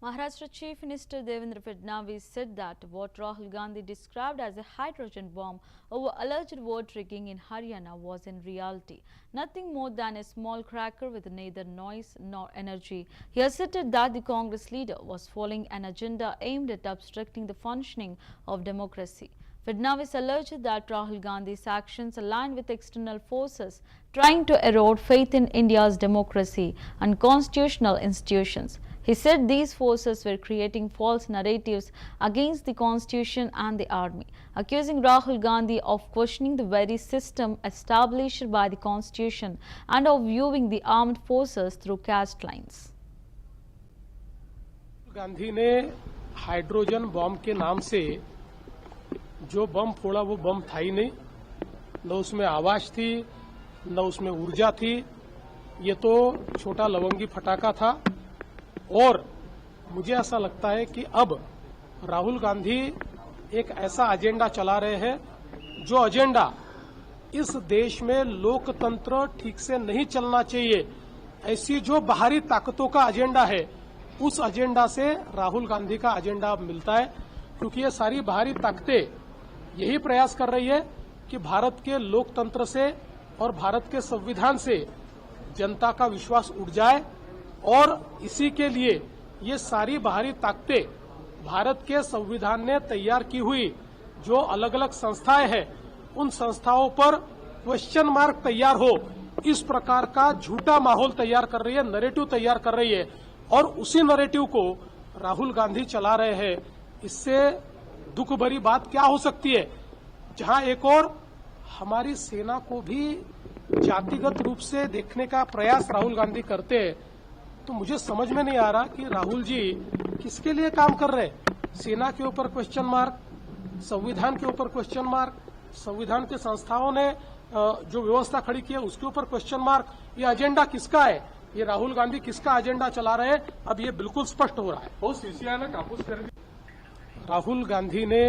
Maharashtra Chief Minister Devendra Fadnavis said that what Rahul Gandhi described as a hydrogen bomb over alleged vote rigging in Haryana was in reality nothing more than a small cracker with neither noise nor energy. He asserted that the Congress leader was following an agenda aimed at obstructing the functioning of democracy. Fadnavis alleged that Rahul Gandhi's actions aligned with external forces trying to erode faith in India's democracy and constitutional institutions. He said these forces were creating false narratives against the constitution and the army, accusing Rahul Gandhi of questioning the very system established by the constitution and of viewing the armed forces through caste lines. Gandhi ने hydrogen bomb के नाम से जो बम फोड़ा वो बम था ही नहीं, न उसमें आवाज थी न उसमें ऊर्जा थी। ये तो छोटा लवंगी फटाका था। और मुझे ऐसा लगता है कि अब राहुल गांधी एक ऐसा एजेंडा चला रहे हैं जो एजेंडा इस देश में लोकतंत्र ठीक से नहीं चलना चाहिए, ऐसी जो बाहरी ताकतों का एजेंडा है उस एजेंडा से राहुल गांधी का एजेंडा मिलता है। क्योंकि ये सारी बाहरी ताकतें यही प्रयास कर रही है कि भारत के लोकतंत्र से और भारत के संविधान से जनता का विश्वास उठ जाए। और इसी के लिए ये सारी बाहरी ताकतें भारत के संविधान ने तैयार की हुई जो अलग अलग संस्थाएं हैं उन संस्थाओं पर क्वेश्चन मार्क तैयार हो, इस प्रकार का झूठा माहौल तैयार कर रही है, नैरेटिव तैयार कर रही है। और उसी नैरेटिव को राहुल गांधी चला रहे हैं। इससे दुख भरी बात क्या हो सकती है, जहां एक और हमारी सेना को भी जातिगत रूप से देखने का प्रयास राहुल गांधी करते हैं। तो मुझे समझ में नहीं आ रहा कि राहुल जी किसके लिए काम कर रहे हैं। सेना के ऊपर क्वेश्चन मार्क, संविधान के ऊपर क्वेश्चन मार्क, संविधान के संस्थाओं ने जो व्यवस्था खड़ी की है उसके ऊपर क्वेश्चन मार्क। ये एजेंडा किसका है, ये राहुल गांधी किसका एजेंडा चला रहे हैं, अब ये बिल्कुल स्पष्ट हो रहा है। वो सीसीआई ने काबू कर दिया। राहुल गांधी ने